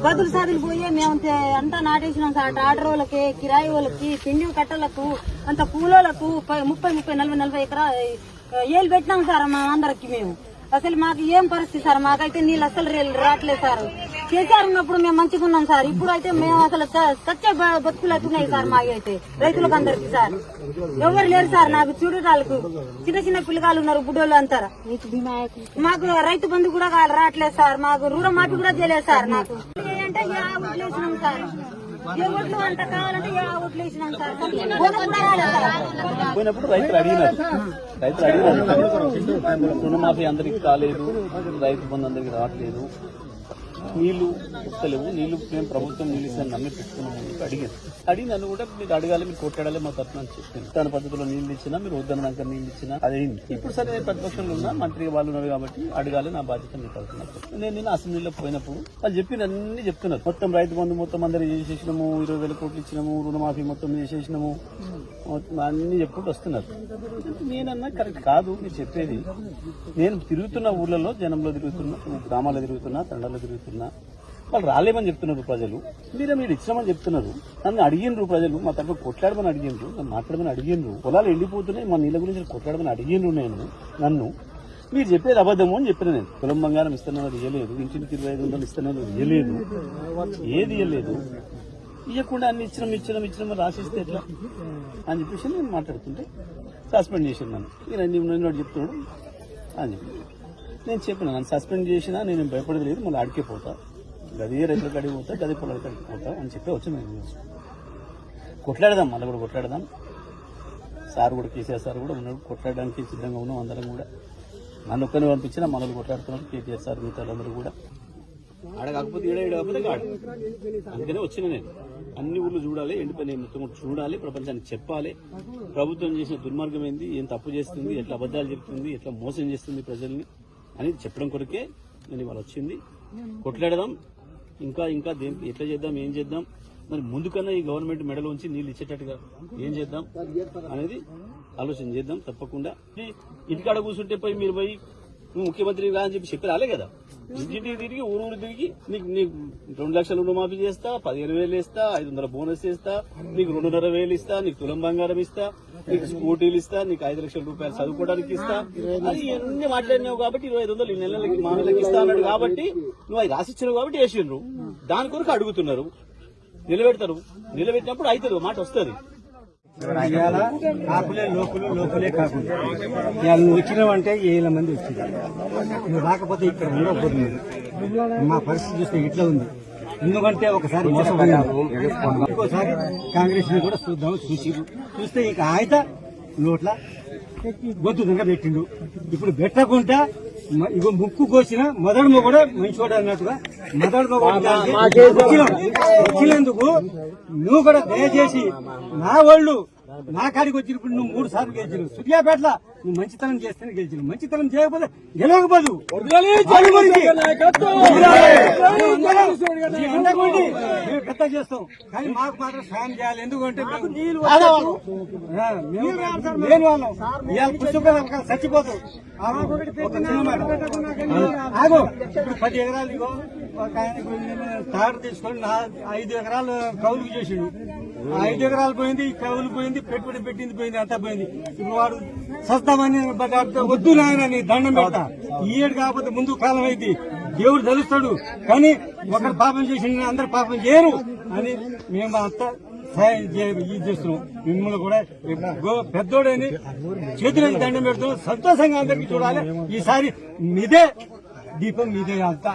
బదులు సాదులు పోయి మేము అంతా నాటేసినాం సార్. ఆర్డర్ వాళ్ళకి, కిరాయి వాళ్ళకి, పిండి కట్టలకు, అంత కూలోళ్లకు 30-40 ఏళ్ళు పెట్టినాం సార్ మా అందరికి. మేము అసలు మాకు ఏం పరిస్థితి సార్, మాకైతే నీళ్ళు అసలు రావట్లేదు సార్. కేసీఆర్ ఉన్నప్పుడు మేము మంచిగా ఉన్నాం సార్. ఇప్పుడు అయితే మేము అసలు చచ్చే బతుకులు అవుతున్నాయి సార్. మాకైతే రైతులకు అందరికి సార్ ఎవరు లేరు సార్. నాకు చూడటాలకు చిన్న పిల్లగాళ్ళు ఉన్నారు, బుడ్డోళ్ళు అంటారా. మాకు రైతు బంధు కూడా రావట్లేదు సార్. మాకు రుణ మాఫీ కూడా చేయలేదు సార్. నాకు అంటే ఓట్లు వేసినాం సార్. ఏ ఓట్లు అంట కావాలంటే ఏ ఓట్లు వేసినాం సార్. పోయినప్పుడు రైతులు అడిగినారు రుణమాఫీ అందరికి కాలేదు, రైతు బంధు అందరికి రావట్లేదు, నీళ్లు వస్తలేవు, నీళ్లు మేము ప్రభుత్వం నీళ్ళు ఇస్తాను నమ్మి పెట్టుకున్నామని అడిగి నన్ను కూడా మీరు అడగాలి, మీరు కొట్టాడాలి మా తరఫున అని చెప్పింది. తన పద్ధతిలో నీళ్లు ఇచ్చినా, మీరు వద్దన్నాక నీళ్లు ఇచ్చినా అదేంటి. ఇప్పుడు సరే ప్రతిపక్షంలో ఉన్నా, మంత్రిగా వాళ్ళు ఉన్నారు కాబట్టి అడగాలి, నా బాధ్యత మీరు తరఫున. నేను నిన్న అసెంబ్లీలో పోయినప్పుడు వాళ్ళు చెప్పిన అన్ని చెప్తున్నారు. మొత్తం రైతు బంధు మొత్తం అందరికి చేసేసినాము, 20,000 కోట్లు ఇచ్చినాము, రుణమాఫీ మొత్తం చేసేసినాము, అన్ని చెప్పుకుంటూ వస్తున్నారు. నేనన్నా కరెక్ట్ కాదు మీరు చెప్పేది. నేను తిరుగుతున్న ఊర్లలో, జనంలో తిరుగుతున్నా, గ్రామాల్లో తిరుగుతున్నా, తండాల్లో తిరుగుతున్నా, వాళ్ళు రాలేమని చెప్తున్నారు ప్రజలు. మీరు ఇచ్చామని చెప్తున్నారు. నన్ను అడిగినరు ప్రజలు, మా తరఫున కొట్లాడమని అడిగినరు, నన్ను మాట్లాడమని అడిగినరు. పొలాలు ఎండిపోతున్నాయి, మా నీళ్ళ గురించి కొట్లాడమని అడిగినరు. నన్ను మీరు చెప్పేది అబద్ధము అని చెప్పిన. నేను పొలం బంగారం ఇస్తున్నది ఇయ్యలేదు, ఇంటికి 2500 ఇస్తున్నది ఇయ్యలేదు, ఏది ఇయ్యలేదు. ఇవ్వకుండా అన్ని ఇచ్చినాం రాసిస్తే ఎట్లా అని చెప్పేసి నేను మాట్లాడుతుంటే సస్పెండ్ చేసాను. నన్ను చెప్తున్నాడు అని చెప్పి నేను చెప్పిన. నన్ను సస్పెండ్ చేసినా నేను భయపడేది లేదు, మళ్ళీ అడిగే పోతా, గదే రైతులకు అడిగి పోతా, గదే పొలాలకు అడిగి పోతా అని చెప్పి వచ్చింది. కొట్లాడదాం, మళ్ళీ కూడా కొట్లాడదాం. సార్ కూడా, కేసీఆర్ సార్ కూడా ఉన్నాడు, కొట్లాడడానికి సిద్ధంగా ఉన్నాం అందరం కూడా. నన్ను ఒక్కరిని పంపించినా మనల్ని కొట్లాడుతున్నారు కేటీఆర్ సార్, మిగతా అందరూ కూడా. ఆడకాకపోతే ఈడకపోతే కాడు. అందుకనే వచ్చిన నేను. అన్ని ఊర్లు చూడాలి, ఎండిపోయిన మొత్తం చూడాలి, ప్రపంచానికి చెప్పాలి ప్రభుత్వం చేసిన దుర్మార్గం ఏంది, ఏం తప్పు చేస్తుంది, ఎట్లా అబద్దాలు చెప్తుంది, ఎట్లా మోసం చేస్తుంది ప్రజల్ని అని చెప్పడం కొరకే నేను ఇవాళ వచ్చింది. కొట్లాడదాం, ఇంకా ఎట్లా చేద్దాం, ఏం చేద్దాం, మరి ముందుకన్నా ఈ గవర్నమెంట్ మెడలో ఉంచి నీళ్ళు ఇచ్చేటట్టుగా ఏం చేద్దాం అనేది ఆలోచన చేద్దాం తప్పకుండా. ఇంటికాడ కూర్చుంటే మీరు పోయి ముఖ్యమంత్రి అని చెప్పి రాలే కదా. ఇంటింటికి తిరిగి ఊరు తిరిగి నీకు 2 లక్షల రుణమాఫీ చేస్తా, 15,000 ఇస్తా, 500 బోనస్ ఇస్తా, నీకు 2,500 ఇస్తా, నీకు తులం బంగారం ఇస్తా, నీకు స్కూటీలు ఇస్తా, నీకు 5 లక్షల రూపాయలు చదువుకోవడానికి ఇస్తా అని ఎన్ని మాట్లాడినావు కాబట్టి 2500 ఈ నెలలకి మా నెలకి ఇస్తా అన్నాడు కాబట్టి నువ్వు అది రాసిచ్చినావు కాబట్టి వేసిండ్రు. దాని కొరకు అడుగుతున్నారు, నిలబెడతారు. నిలబెట్టినప్పుడు అవుతుంది, మాట వస్తుంది. కాకులే లోకులే కాకుండా నువ్వు వచ్చినావంటే 7 మంది వచ్చింది. నువ్వు రాకపోతే ఇక్కడ ఉండకపోతుంది. మా పరిస్థితి చూస్తే ఇట్లా ఉంది. ఎందుకంటే ఒకసారి మోసపోయాము, ఇంకోసారి కాంగ్రెస్ ని కూడా చూస్తే ఇక ఆయన నోట్ల గొంతు దగ్గర పెట్టిండు. ఇప్పుడు పెట్టకుండా ఇగో ముక్కు కోసిన మొదడు కూడా మంచివాడు అన్నట్టుగా మొదడు వచ్చినందుకు నువ్వు కూడా దయచేసి నా వాళ్ళు నా కాడికి వచ్చినప్పుడు నువ్వు 3 సార్లు గెలిచినావు. సూర్యాపేటలో నువ్వు మంచితనం చేస్తేనే గెలిచినావు. మంచితనం చేయకపోతే గెలవకపోదు. పెద్ద చేస్తాం కానీ మాకు మాత్రం సాయం చేయాలి. ఎందుకంటే నేను వాళ్ళం ఇవాళ పుస్తకం చచ్చిపోతాం. ఆగో ఇప్పుడు 10 ఎకరాలు ఇగో తాడు తీసుకొని 5 ఎకరాలు కౌలుకు చేసిండు. 5 ఎకరాలు పోయింది, కౌలు పోయింది, పెట్టుబడి పెట్టింది పోయింది, అంతా పోయింది. ఇప్పుడు వాడు సస్తామని వద్దు నాయన నీ దండం పెడతా, ఈ ఏడు కాకపోతే ముందు కాలం అయింది, దేవుడు తెలుస్తాడు. కానీ ఒకరు పాపం చేసిండు, అందరు పాపం చేయరు అని మేము అంతా సహాయం ఇది చేస్తున్నాం. మిమ్మల్ని కూడా పెద్దోడని చేతులకి దండం పెడుతున్నాం. సంతోషంగా అందరికి చూడాలి. ఈసారి మీదే దీపం, మీదే అంతా